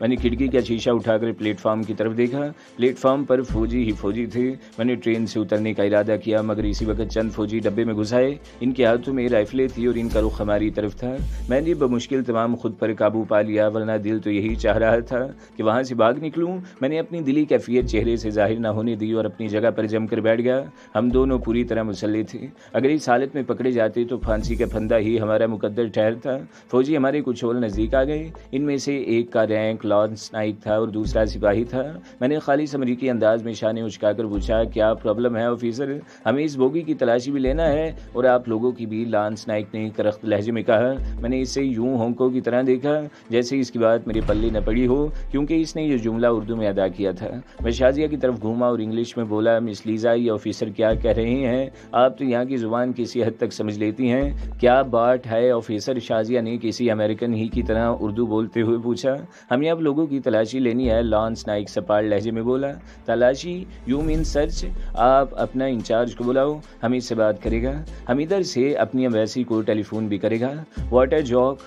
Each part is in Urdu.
میں نے کھڑکی کا شیشہ اٹھا کر پلیٹ فارم کی طرف دیکھا۔ پلیٹ فارم پر فوجی ہی فوجی تھے۔ میں نے ٹرین سے اترنے کا ارادہ کیا مگر اسی وقت چند فوجی ڈبے میں گھس آئے۔ ان کے ہاتھوں میں رائفلیں تھی اور ان کا رخ ہماری طرف تھا۔ میں نے بمشکل تمام خود پر قابو پا لیا، ورنہ دل تو یہی چاہ رہا تھا کہ وہاں سے بھاگ نکلوں۔ میں نے اپنی دلی کیفیت چہرے سے ظاہر نہ ہونے دی اور اپنی جگہ پر جم کر بیٹھ گیا۔ ہم دونوں پوری طرح مسلح تھے۔ اگر اس حالت میں پکڑے جاتے تو پھانسی کا پھندا ہی ہمارا مقدر ٹھہرتا۔ فوجی ہمارے کچھ اور نزدیک آ گئے۔ ان میں سے ایک کا رینک لانس نائک تھا اور دوسرا سپاہی تھا۔ میں نے خالص امریکی انداز میں شانے اچکا کر پوچھا، کیا پرابلم ہے آفیسر؟ ہمیں اس بوگی کی تلاشی بھی لینا ہے اور آپ لوگوں کی بھی۔ لانس نائک نے کرخت لہجے میں کہا۔ میں نے اسے یوں ہونکوں کی طرح دیکھا جیسے اس کی بات میرے پلے نہ پڑی ہو، کیونکہ اس نے یہ جملہ اردو میں ادا کیا تھا۔ میں شازیہ کی طرف گھوما اور انگلش میں بولا، مس لیزا یہ آفیسر کیا کہہ رہے ہیں؟ آپ تو یہاں کی زبان کسی حد تک سمجھ لیتی ہیں۔ کیا بات ہے آفیسر؟ شازیہ نے کسی امریکن ہی کی طرح اردو بولتے ہوئے پوچھا۔ ہمیں اب لوگوں کی تلاشی لینی ہے، لانس نائک سپاٹ لہجے میں بولا۔ تلاشی؟ You mean search? آپ اپنا انچارج کو بلاؤ، ہم اس سے بات کرے گا۔ ہم ادھر سے اپنی ایمبیسی کو ٹیلی فون بھی کرے گا۔ What a joke!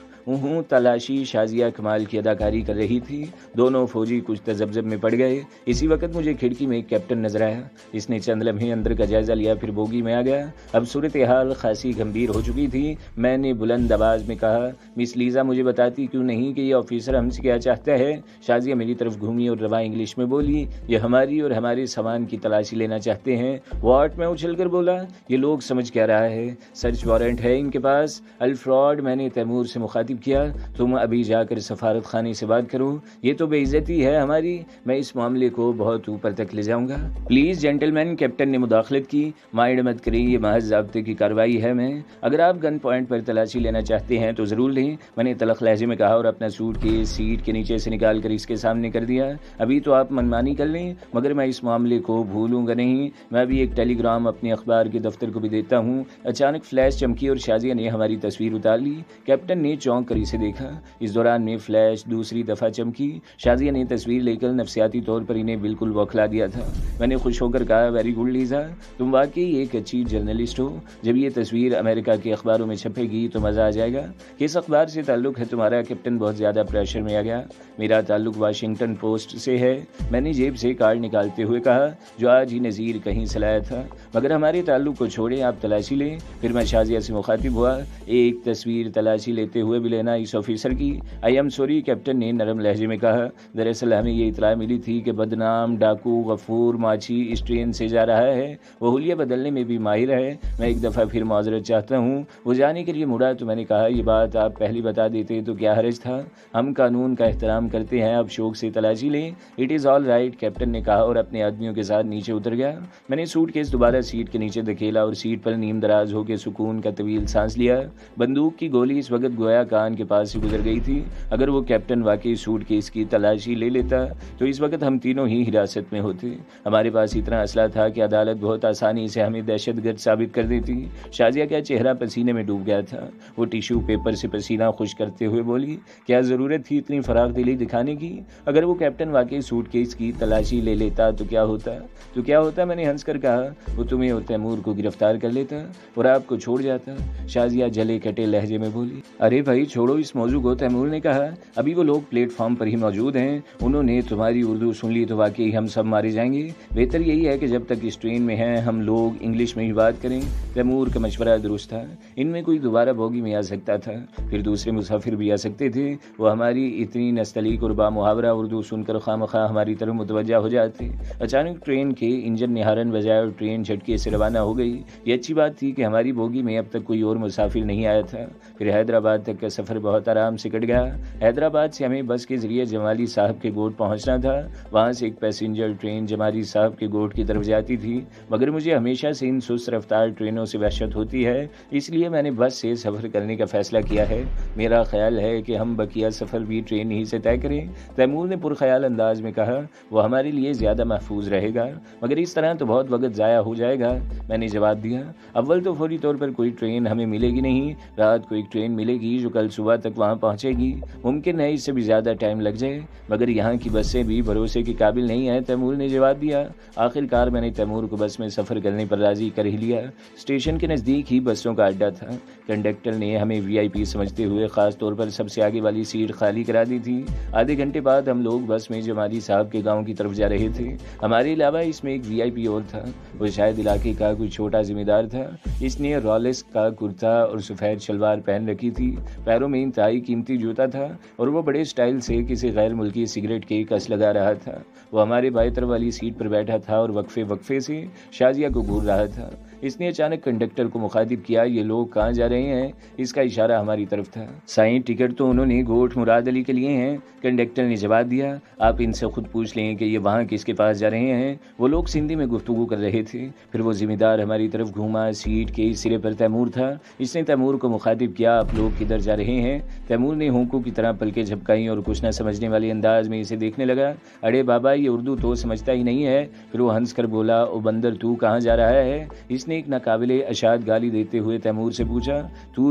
تلاشی؟ شازیہ کمال کی اداکاری کر رہی تھی۔ دونوں فوجی کچھ تذبذب میں پڑ گئے۔ اسی وقت مجھے کھڑکی میں ایک کیپٹن نظر آیا۔ اس نے چند لمحے اندر کا جائزہ لیا، پھر بوگی میں آ گیا۔ اب صورتحال خاصی گمبھیر ہو چکی تھی۔ میں نے بلند آواز میں کہا، مس لیزا مجھے بتاتی کیوں نہیں کہ یہ آفیسر ہم سے کیا چاہتا ہے؟ شازیہ میری طرف گھومی اور رواں انگلش میں بولی، یہ ہماری اور ہمارے سامان کی تلاشی لینا چاہتے ہیں۔ واٹ؟ میں اچھل کر بولا، یہ لوگ سمجھ کیا رہا ہے؟ سرچ وارنٹ ہے ان کے پاس۔ الفراڈ! میں نے تیمور سے مخاطب کیا، تم ابھی جا کر سفارت خانے سے بات کرو، یہ تو بے عزتی ہے ہماری۔ میں اس معاملے کو بہت اوپر تک لے جاؤں گا۔ پلیز جینٹل مین، کیپٹن نے مداخلت کی، مائنڈ مت کریں، یہ محض ضابطے کی کارروائی ہے۔ میں اگر آپ گن پوائنٹ پر تلاشی لینا چاہتے ہیں تو ضرور لیں، میں نے تلخ لہجے میں کہا اور اپنا سوٹ کی سیٹ کے نیچے سے نکال کر اس کے سامنے کر دیا۔ ابھی تو آپ منمانی کر لیں مگر میں اس معاملے کو بھولوں گا نہیں۔ میں ابھی ایک ٹیلی گرام اپنے اخبار کے دفتر کو بھی دیتا ہوں۔ اچانک فلیش چمکی اور شازیہ نے ہماری تصویر اتار لی۔ کیپٹن نے چونک کر اسے دیکھا۔ اس دوران میں فلیش دوسری دفعہ چمکی۔ شازیہ نے تصویر لے کر نفسیاتی طور پر انہیں بالکل بوکھلا دیا تھا۔ میں نے خوش ہو کر کہا، ویری گڈ لیزا، تم واقعی ایک اچھی جرنلسٹ ہو۔ جب یہ تصویر امریکہ کے اخباروں میں چھپے گی تو مزہ آ جائے گا۔ کس اخبار سے تعلق ہے تمہارا؟ کیپٹن بہت زیادہ پریشر میں آ گیا۔ میرا تعلق واشنگٹن پوسٹ سے ہے، میں نے جیب سے کارڈ نکالتے ہوئے کہا، جو آج ہی نذیر کہیں سے لایا تھا۔ مگر ہمارے تعلق کو چھوڑیں، آپ تلاشی لیں۔ پھر میں شازیہ سے مخاطب ہوا، ایک تصویر تلاشی لیتے ہوئے بھی لینا اس آفیسر کی؟ آئی ایم سوری، کیپٹن نے نرم لہجے میں کہا، دراصل ہمیں یہ اطلاع ملی تھی کہ بدنام ڈاکو غفور ماچھی اس ٹرین سے جا رہا ہے۔ وہ حلیہ بدلنے میں بھی ماہر ہے۔ میں ایک دفعہ پھر معذرت چاہتا ہوں۔ وہ جانے کے لیے مڑا تو میں نے کہا، یہ بات آپ پہلے بتا دیتے تو کیا حرج تھا؟ ہم قانون کا احترام کرتے ہیں، اب شوق سے تلاشی لیں۔ It is all right, captain نے کہا اور اپنے آدمیوں کے ساتھ نیچے اتر گیا۔ میں نے سوٹ کیس دوبارہ سیٹ کے نیچے دھکیلا اور سیٹ پر نیم دراز ہو کے سکون کا طویل سانس لیا۔ بندوق کی گولی اس وقت گویا کان کے پاس سے گزر گئی تھی۔ اگر وہ کیپٹن واقعی سوٹ کیس کی تلاشی لے لیتا تو اس وقت ہم تینوں ہی حراست میں ہوتے۔ ہمارے پاس اتنا اسلحہ تھا کہ عدالت بہت آسانی سے ہمیں دہشت گرد ثابت کر دیتی۔ شازیہ کا چہرہ پسینے میں ڈوب گیا تھا۔ وہ ٹیشو پیپر سے پسینہ خشک کرتے ہوئے بولی، کیا ضرورت تھی اتنی فراغ دلی دکھانے کی؟ اگر وہ کیپٹن واقعی سوٹ کیس کی تلاشی لے لیتا تو کیا ہوتا؟ میں نے ہنس کر کہا، وہ تمہیں اور تیمور کو گرفتار کر لیتا اور آپ کو چھوڑ جاتا۔ شازیہ جلے کٹے لہجے میں بولی، ارے بھائی چھوڑو اس موضوع کو، تیمور نے کہا، ابھی وہ لوگ پلیٹ فارم پر ہی موجود ہیں، انہوں نے تمہاری اردو سن لی تو واقعی ہم سب مارے جائیں گے۔ بہتر یہی ہے کہ جب تک اس ٹرین میں ہیں ہم لوگ انگلش میں ہی بات کریں۔ تیمور کا مشورہ درست تھا، ان میں کوئی دوبارہ بوگی میں آ سکتا تھا، پھر دوسرے مسافر بھی آ سکتے تھے۔ وہ ہماری اتنی نستعلیق اور بامحاورہ اردو سن کر خواہ ہماری طرف متوجہ ہو جاتے۔ اچانک ٹرین کے انجن نے ہارن بجایا اور ٹرین جھٹکے سے روانہ ہو گئی۔ یہ اچھی بات تھی کہ ہماری بوگی میں اب تک کوئی اور مسافر نہیں آیا تھا۔ پھر حیدرآباد تک کا سفر بہت آرام سے کٹ گیا۔ حیدرآباد سے ہمیں بس کے ذریعے جمالی صاحب کے گوٹ پہنچنا تھا۔ وہاں سے ایک پیسنجر ٹرین جمالی صاحب کے گوٹ کی طرف جاتی تھی، مگر مجھے ہمیشہ سے ان سست رفتار ٹرینوں سے وحشت ہوتی ہے، اس لیے میں نے بس سے سفر کرنے کا فیصلہ کیا ہے۔ میرا خیال ہے کہ ہم بقیہ سفر بھی ٹرین ہی سے طے کریں، تیمور نے پرخیال انداز میں کہا، وہ ہمارے لیے زیادہ محفوظ رہے گا، مگر اس طرح تو بہت وقت ضائع ہو جائے گا۔ میں نے جواب دیا، اول تو فوری طور پر کوئی ٹرین ہمیں ملے گی نہیں، رات کو ایک ٹرین ملے گی جو کل کل صبح تک وہاں پہنچے گی، ممکن ہے اس سے بھی زیادہ ٹائم لگ جائے، مگر یہاں کی بسیں بھی بھروسے کے قابل نہیں ہیں، تیمور نے جواب دیا۔ آخر کار میں نے تیمور کو بس میں سفر کرنے پر راضی کر ہی لیا۔ اسٹیشن کے نزدیک ہی بسوں کا اڈا تھا۔ کنڈکٹر نے ہمیں VIP سمجھتے ہوئے خاص طور پر سب سے آگے والی سیٹ خالی کرا دی تھی۔ آدھے گھنٹے بعد ہم لوگ بس میں جمالی صاحب کے گاؤں کی طرف جا رہے تھے۔ ہمارے علاوہ اس میں ایک VIP اور تھا، وہ شاید علاقے کا کوئی چھوٹا ذمہ دار تھا۔ اس نے رالس کا کرتا اور سفید شلوار پہن رکھی تھی، پیروں میں انتہائی قیمتی جوتا تھا، اور وہ بڑے سٹائل سے کسی غیر ملکی سگریٹ کے کس لگا رہا تھا۔ وہ ہمارے بائیں طرف والی سیٹ پر بیٹھا تھا اور وقفے وقفے سے شازیہ کو گھور رہا تھا۔ اس نے اچانک کنڈکٹر کو مخاطب کیا، یہ لوگ کہاں جا رہے ہیں؟ اس کا اشارہ ہماری طرف تھا۔ سائیں ٹکٹ تو انہوں نے گوٹھ مراد علی کے لیے ہیں، کنڈکٹر نے جواب دیا۔ آپ ان سے خود پوچھ لیں کہ یہ وہاں کس کے پاس جا رہے ہیں۔ وہ لوگ سندھی میں گفتگو کر رہے تھے۔ پھر وہ ذمہ دار ہماری طرف گھوما۔ سیٹ کے اس سرے پر تیمور تھا۔ اس نے تیمور کو مخاطب کیا، آپ لوگ کدھر جا رہے ہیں؟ تیمور نے ہونکوں کی طرح پلکیں جھپکائیں اور کچھ نہ سمجھنے والے انداز میں اسے دیکھنے لگا۔ ارے بابا، یہ اردو تو سمجھتا ہی نہیں ہے۔ پھر وہ ہنس کر بولا، او بندر، تو کہاں جا رہا ہے؟ اس نے ایک ناقابل اشاعت گالی دیتے ہوئے تیمور سے پوچھا۔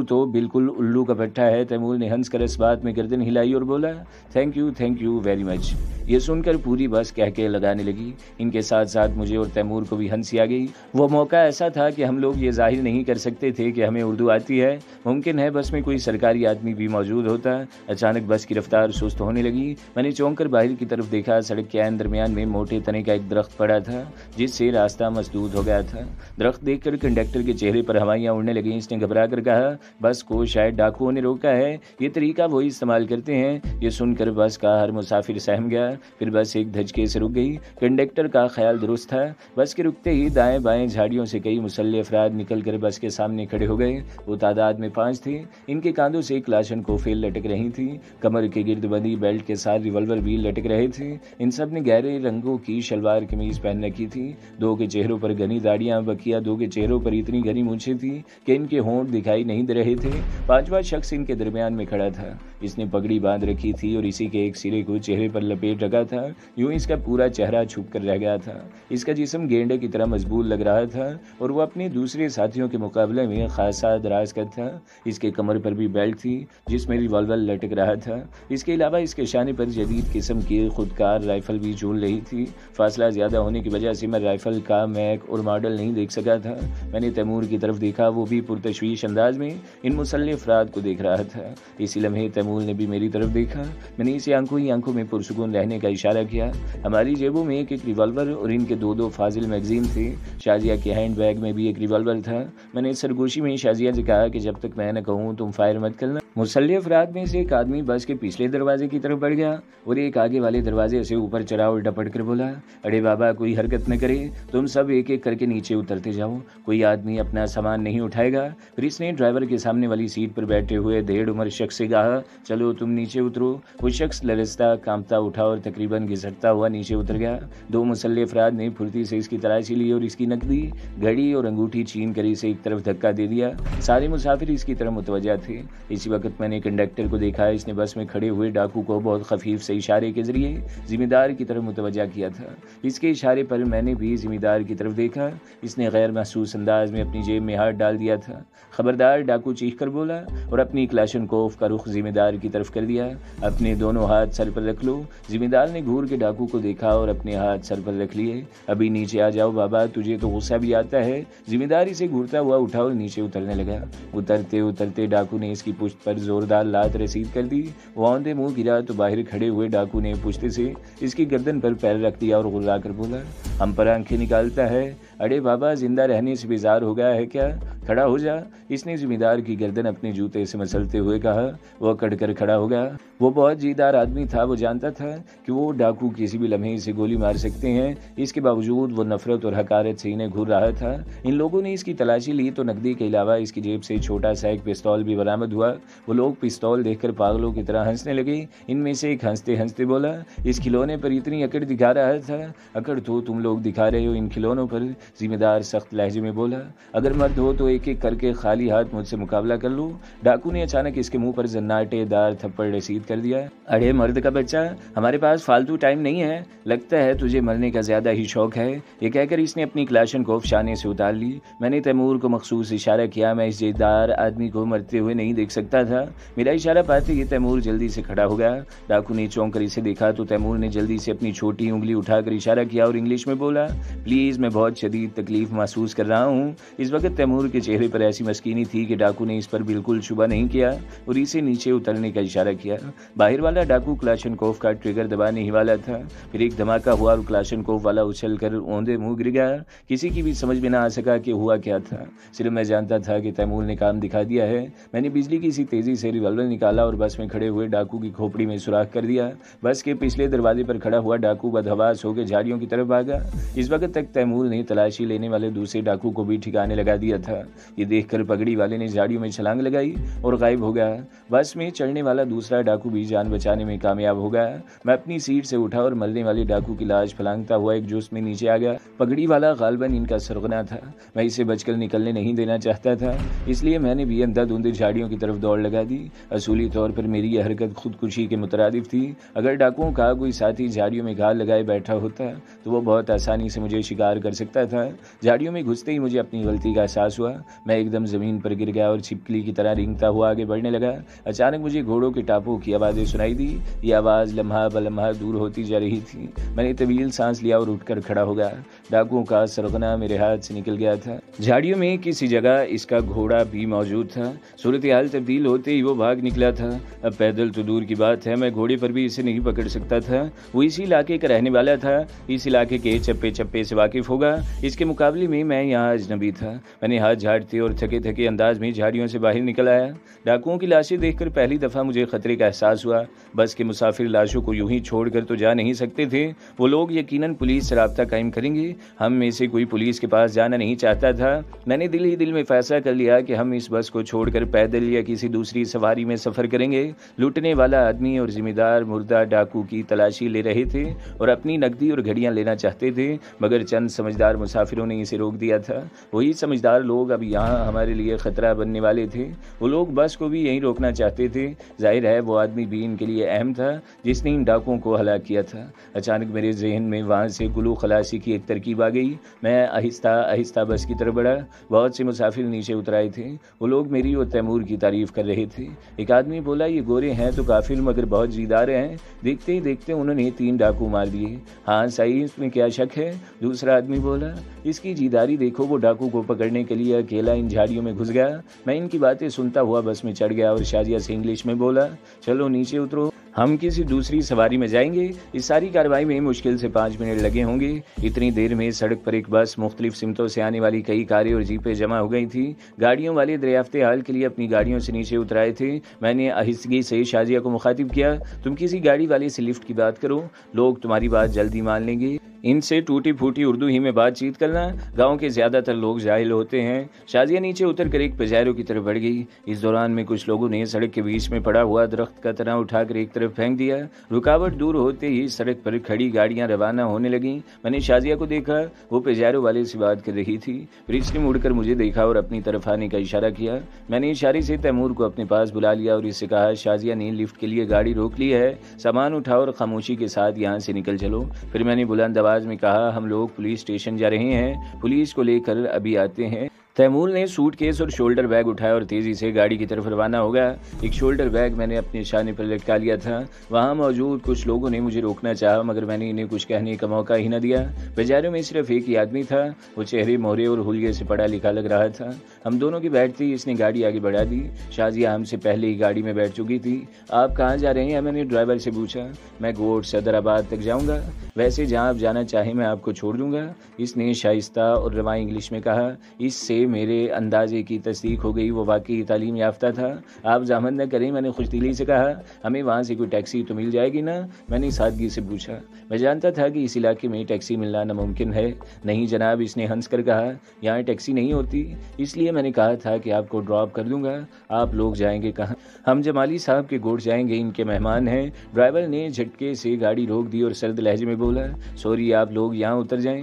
تو بالکل الو کا پٹھا ہے۔ تیمور نے ہنس کر اس بات میں گردن ہلائی اور بولا، تھینک یو ویری مچ۔ یہ سن کر پوری بس کہکے لگانے لگی۔ ان کے ساتھ ساتھ مجھے اور تیمور کو بھی ہنسی آ گئی۔ وہ موقع ایسا تھا کہ ہم لوگ یہ ظاہر نہیں کر سکتے تھے کہ ہمیں اردو آتی ہے۔ ممکن ہے بس میں کوئی سرکاری آدمی بھی موجود ہوتا۔ اچانک بس کی رفتار سست ہونے لگی۔ میں نے چونک کر باہر کی طرف دیکھا۔ سڑک کے عین درمیان میں موٹے تنے کا ایک درخت پڑا تھا جس سے راستہ مسدود ہو گیا تھا۔ درخت دیکھ کر کنڈکٹر کے چہرے پر ہوائیاں اڑنے لگیں۔ اس نے گھبرا کر کہا، بس کو شاید ڈاکوؤں نے روکا ہے، یہ طریقہ وہی استعمال کرتے ہیں۔ یہ سن کر بس کا ہر مسافر سہم گیا۔ پھر بس ایک دھچکے سے رک گئی۔ کنڈکٹر کا خیال درست تھا۔ بس کے رکتے ہی دائیں بائیں جھاڑیوں سے کئی مسلح افراد نکل کر بس کے سامنے کھڑے ہو گئے۔ وہ تعداد میں 5 تھے۔ ان کے کاندھوں سے کلاشن کوفیں لٹک رہی تھیں۔ کمر کے گرد بندی بیلٹ کے ساتھ ریوالور بھی لٹک رہے تھے۔ ان سب نے گہرے رنگوں کی شلوار قمیض پہن رکھی تھی۔ 2 کے چہروں پر گھنی داڑیاں، بقیہ 2 کے چہروں پر اتنی گھنی مونچھیں تھیں کہ ان کے ہونٹ دکھائی نہیں دے رہے تھے۔ 5واں شخص ان کے درمیان میں کھڑا تھا۔ اس نے پگڑی باندھ رکھی تھی اور اسی کے ایک سرے کو چہرے پر لپیٹ رکھا تھا، یوں اس کا پورا چہرہ چھپ کر رہ گیا تھا۔ اس کا جسم گینڈے کی طرح مضبوط لگ رہا تھا اور وہ اپنے دوسرے ساتھیوں کے مقابلے میں خاصا دراز قد تھا۔ اس کے کمر پر بھی بیلٹ تھی جس میں ریوالور لٹک رہا تھا۔ اس کے علاوہ اس کے شانے پر جدید قسم کی خودکار رائفل بھی جھول رہی تھی۔ فاصلہ زیادہ ہونے کی وجہ سے میں رائفل کا میک اور ماڈل نہیں دیکھ سکا تھا۔ میں نے تیمور کی طرف دیکھا، وہ بھی پرتشویش انداز میں ان مسلح افراد کو دیکھ رہا تھا۔ اسی لمحے تیمور نے بھی میری طرف دیکھا۔ میں نے اسے آنکھوں ہی آنکھوں میں پرسکون رہنے کا اشارہ کیا۔ ہماری جیبوں میں ایک ریوالور اور ان کے 2 فاضل میگزین تھے۔ شازیہ کے ہینڈ بیگ میں بھی ایک ریوالور تھا۔ میں نے سرگوشی میں شازیہ سے کہا کہ جب تک میں نہ کہوں تم فائر مت کرنا۔ مسلح افراد میں سے ایک آدمی بس کے پچھلے دروازے کی طرف بڑھ گیا اور ایک آگے والے دروازے سے اوپر چڑھا اور ڈپٹ کر بولا، ارے بابا، کوئی حرکت نہ کرے، تم سب ایک ایک کر کے نیچے اترتے جاؤ، کوئی آدمی اپنا سامان نہیں اٹھائے گا۔ پھر اس نے ڈرائیور کے سامنے والی سیٹ پر بیٹھے ہوئے 1.5 عمر شخص سے کہا، چلو تم نیچے اترو۔ وہ شخص لرزتا کانپتا اٹھا اور تقریباً گھسٹتا ہوا نیچے اتر گیا۔ 2 مسلح افراد نے پھرتی سے اس کی تلاشی لی اور اس کی نقدی، گھڑی اور انگوٹھی چھین کر اسے ایک طرف دھکا دے دیا۔ سارے مسافر اس کی طرف متوجہ تھے۔ اسی وقت میں نے کنڈکٹر کو دیکھا۔ اس نے بس میں کھڑے ہوئے ڈاکو کو بہت خفیف سے اشارے کے ذریعے ذمہ دار کی طرف متوجہ کیا تھا۔ اس کے اشارے پر میں نے بھی ذمہ دار کی طرف دیکھا۔ اس نے غیر محسوس انداز میں اپنی جیب میں ہاتھ ڈال دیا تھا۔ خبردار، ڈاکو چیخ کر بولا اور اپنی کلاشن کوف کا رخ ذمہ دار کی طرف کر دیا۔ اپنے دونوں ہاتھ سر پر رکھ لو۔ ذمہ دار نے گھور کے ڈاکو کو دیکھا اور اپنے ہاتھ سر پر رکھ لیے۔ ابھی نیچے آ جاؤ بابا، تجھے تو غصہ بھی آتا ہے۔ ذمہ دار اسے گھورتا ہوا اٹھا اور نیچے اترنے لگا۔ اترتے اترتے ڈاکو نے اس کی پشت پر زوردار لات رسید کر دی۔ وہ اوندے منہ گرا تو باہر کھڑے ہوئے ڈاکو نے پشت سے اس کی گردن پر پیر رکھ دیا اور غرا کر بولا، ہم پر آنکھیں نکالتا ہے؟ ارے بابا، زندہ رہنے سے بیزار ہو گیا ہے کیا؟ کھڑا ہو جا۔ اس نے ذمہ دار کی گردن اپنے جوتے سے مسلتے ہوئے کہا۔ وہ کڑ کر کھڑا ہو گیا۔ وہ بہت جیدار آدمی تھا۔ وہ جانتا تھا کہ وہ ڈاکو کسی بھی لمحے اسے گولی مار سکتے ہیں۔ اس کے باوجود وہ نفرت اور حقارت سے انہیں گھور رہا تھا۔ ان لوگوں نے اس کی تلاشی لی تو نقدی کے علاوہ اس کی جیب سے چھوٹا سا ایک پستول بھی برآمد ہوا۔ وہ لوگ پستول دیکھ کر پاگلوں کی طرح ہنسنے لگے۔ ان میں سے ایک ہنستے ہنستے بولا، اس کھلونے پر اتنی اکڑ دکھا رہا تھا۔ اکڑ تو تم لوگ دکھا رہے ہو ان کھلونوں پر، ذمہ دار سخت لہجے میں بولا۔ اگر مرد ہو تو ایک ایک کر کے خالی ہاتھ مجھ سے مقابلہ کر لو۔ ڈاکو نے اچانک اس کے منہ پر زناٹے دار تھپڑ رسید کر دیا۔ اڑے مرد کا بچہ، ہمارے پاس فالتو ٹائم نہیں ہے، لگتا ہے تجھے مرنے کا زیادہ ہی شوق ہے۔ یہ کہہ کر اس نے اپنی کلاشنکوف شانے سے اتار لی۔ میں نے تیمور کو مخصوص اشارہ کیا، میں اس جیدار آدمی کو مرتے ہوئے نہیں دیکھ سکتا تھا۔ میرا اشارہ پاتے ہی تیمور جلدی سے کھڑا ہو گیا۔ ڈاکو نے چونک کر اسے دیکھا تو تیمور نے جلدی سے اپنی چھوٹی انگلی اٹھا کر اشارہ کیا اور انگلش میں بولا، پلیز میں بہت شدید تکلیف محسوس کر رہا ہوں۔ اس وقت تیمور کے چہرے پر ایسی مسکینی تھی کہ ڈاکو نے اس پر بالکل شبہ نہیں کیا اور اسے نیچے اترنے کا اشارہ کیا۔ باہر والا ڈاکو کلاشنکوف کا ٹریگر دبانے ہی والا تھا، پھر ایک دھماکہ ہوا اور کلاشنکوف والا اچھل کر اوندے منہ گر گیا۔ کسی کی بھی سمجھ میں نہ آ سکا کہ ہوا کیا تھا، صرف میں جانتا تھا کہ تیمور نے کام دکھا دیا ہے۔ میں نے بجلی کی سی تیزی سے ریوالور نکالا اور بس میں کھڑے ہوئے ڈاکو کی کھوپڑی میں سوراخ کر دیا۔ بس کے پچھلے دروازے پر کھڑا ہوا ڈاکو بدحواس ہو کے جھاڑیوں کی طرف بھاگا۔ اس وقت تک تیمور نے تلاشی لینے والے دوسرے ڈاکو کو بھی ٹھکانے لگا دیا تھا۔ یہ دیکھ کر پگڑی والے نے جھاڑیوں میں چھلانگ لگائی اور غائب ہو گیا۔ بس میں چڑھنے والا دوسرا ڈاکو بھی جان بچانے میں کامیاب ہو گیا۔ میں اپنی سیٹ سے اٹھا اور مرنے والے ڈاکو کی لاش پھلانگتا ہوا ایک جوش میں نیچے آ گیا۔ پگڑی والا غالباً ان کا سرغنہ تھا، میں اسے بچ کر نکلنے نہیں دینا چاہتا تھا، اس لیے میں نے بھی اندھا دھند جھاڑیوں کی طرف دوڑ لگا دی۔ اصولی طور پر میری یہ حرکت خودکشی کے مترادف تھی۔ اگر ڈاکوؤں کا کوئی ساتھی جھاڑیوں میں گھال لگائے بیٹھا ہوتا تو وہ بہت آسانی سے مجھے شکار کر سکتا تھا۔ جھاڑیوں میں گھستے ہی مجھے اپنی غلطی کا احساس ہوا۔ میں ایک دم زمین پر گر گیا اور چھپکلی کی طرح رینگتا ہوا آگے بڑھنے لگا۔ اچانک مجھے گھوڑوں کے ٹاپوں کی آوازیں سنائی دی۔ یہ آواز لمحہ بلمحہ دور ہوتی جا رہی تھی۔ میں نے طویل سانس لیا اور اٹھ کر کھڑا ہو گیا۔ ڈاکوؤں کا سرغنہ میرے ہاتھ سے نکل گیا تھا۔ جھاڑیوں میں کسی جگہ اس کا گھوڑا بھی موجود تھا۔ صورتحال تبدیل ہوتے ہی وہ بھاگ نکلا تھا۔ اب پیدل تو دور کی بات ہے، میں گھوڑے پر بھی اسے نہیں پکڑ سکتا تھا۔ وہ اسی علاقے کا رہنے والا تھا، اس علاقے کے چپے چپے سے واقف ہوگا۔ اس کے مقابلے میں یہاں اجنبی تھا۔ میں نے ہاتھ جھاڑتے اور تھکے تھکے انداز میں جھاڑیوں سے باہر نکل آیا۔ ڈاکوؤں کی لاشیں دیکھ کر پہلی دفعہ مجھے خطرے کا احساس ہوا۔ بس کے مسافر لاشوں کو یوں ہی چھوڑ کر تو جا نہیں سکتے تھے، وہ لوگ یقیناً پولیس سے رابطہ قائم کریں گے۔ ہم میں سے کوئی پولیس کے پاس جانا نہیں چاہتا تھا۔ میں نے دل ہی دل میں فیصلہ کر لیا کہ ہم اس بس کو چھوڑ کر پیدل یا کسی دوسری سواری میں سفر کریں گے۔ لوٹنے والا آدمی اور ذمہ دار مردہ ڈاکو کی تلاشی لے رہے تھے اور اپنی نقدی اور گھڑیاں لینا چاہتے تھے، مگر چند سمجھدار مسافروں نے اسے روک دیا تھا۔ وہی سمجھدار لوگ اب یہاں ہمارے لیے خطرہ بننے والے تھے۔ وہ لوگ بس کو بھی یہیں روکنا چاہتے تھے۔ ظاہر ہے وہ آدمی بھی ان کے لیے اہم تھا جس نے ان ڈاکوؤں کو ہلاک کیا تھا۔ اچانک میرے ذہن میں وہاں سے گلو خلاصی کی ایک ترکیب آ گئی۔ میں آہستہ آہستہ بس کی طرف بڑھا۔ بہت سے مسافر نیچے اتر آئے تھے، وہ لوگ میری اور تیمور کی تعریف کر رہے تھے۔ ایک آدمی بولا، یہ گورے ہیں تو کافر مگر بہت جیدار ہیں، دیکھتے ہی دیکھتے انہوں نے 3 ڈاکو مار دیے۔ ہاں صحیح، اس میں کیا شک ہے؟ دوسرا آدمی بولا، اس کی جیداری دیکھو، وہ ڈاکو کو پکڑنے کے لیے اکیلا ان جھاڑیوں میں گھس گیا۔ میں ان کی باتیں سنتا ہوا بس میں چڑھ گیا اور شازیہ سے انگلش میں بولا، چلو نیچے اترو، ہم کسی دوسری سواری میں جائیں گے۔ اس ساری کارروائی میں مشکل سے 5 منٹ لگے ہوں گے۔ اتنی دیر میں سڑک پر ایک بس، مختلف سمتوں سے آنے والی کئی کاریں اور جیپیں جمع ہو گئی تھی۔ گاڑیوں والے دریافت حال کے لیے اپنی گاڑیوں سے نیچے اتر آئے تھے۔ میں نے آہستگی سے شازیہ کو مخاطب کیا، تم کسی گاڑی والے سے لفٹ کی بات کرو، لوگ تمہاری بات جلدی مان لیں گے۔ ان سے ٹوٹی پھوٹی اردو ہی میں بات چیت کرنا، گاؤں کے زیادہ تر لوگ جاہل ہوتے ہیں۔ شازیہ نیچے اتر کر ایک پجیرو کی طرف بڑھ گئی۔ اس دوران میں کچھ لوگوں نے سڑک کے بیچ میں پڑا ہوا درخت کا تنا اٹھا کر ایک طرف پھینک دیا۔ رکاوٹ دور ہوتے ہی سڑک پر کھڑی گاڑیاں روانہ ہونے لگیں۔ میں نے شازیہ کو دیکھا، وہ پجیرو والے سے بات کر رہی تھی، پھر اس نے مڑ کر مجھے دیکھا اور اپنی طرف آنے کا اشارہ کیا۔ میں نے اشارے سے تیمور کو اپنے پاس بلا لیا اور اس سے کہا، شازیہ نے لفٹ کے لیے گاڑی روک لی ہے، سامان اٹھاؤ اور خاموشی کے ساتھ یہاں سے نکل چلو۔ پھر میں نے بلند آواز میں کہا، ہم لوگ پولیس اسٹیشن جا رہے ہیں، پولیس کو لے کر ابھی آتے ہیں۔ تیمور نے سوٹ کیس اور شولڈر بیگ اٹھایا اور تیزی سے گاڑی کی طرف روانہ ہو گیا۔ ایک شولڈر بیگ میں نے اپنے شانے پر لٹکا لیا تھا۔ وہاں موجود کچھ لوگوں نے مجھے روکنا چاہا مگر میں نے انہیں کچھ کہنے کا موقع ہی نہ دیا۔ بازاروں میں صرف ایک ہی آدمی تھا، وہ چہرے مہرے اور حلیے سے پڑھا لکھا لگ رہا تھا۔ ہم دونوں کی بیٹھتے ہی اس نے گاڑی آگے بڑھا دی۔ شازیہ ہم سے پہلے ہی گاڑی میں بیٹھ چکی تھی۔ آپ کہاں جا رہے ہیں؟ میں نے ڈرائیور سے پوچھا۔ میں گوٹھ صدر آباد تک جاؤں گا، ویسے جہاں آپ جانا چاہیں میں آپ کو چھوڑ دوں گا، اس نے شائستہ اور رواں انگلش میں کہا۔ اس سے میرے اندازے کی تصدیق ہو گئی، وہ واقعی تعلیم یافتہ تھا۔ آپ زحمت نہ کریں، میں نے خوش دلی سے کہا، ہمیں وہاں سے کوئی ٹیکسی تو مل جائے گی نا؟ میں نے سادگی سے پوچھا۔ میں جانتا تھا کہ اس علاقے میں ٹیکسی ملنا ناممکن ہے۔ نہیں جناب، اس نے ہنس کر کہا، یہاں ٹیکسی نہیں ہوتی، اس لیے میں نے کہا تھا کہ آپ کو ڈراپ کر دوں گا۔ آپ لوگ جائیں گے کہاں؟ ہم جمالی صاحب کے گوٹھ جائیں گے، ان کے مہمان ہیں۔ ڈرائیور نے جھٹکے سے گاڑی روک دی اور سرد لہجے میں بولا، سوری، آپ لوگ یہاں اتر جائیں۔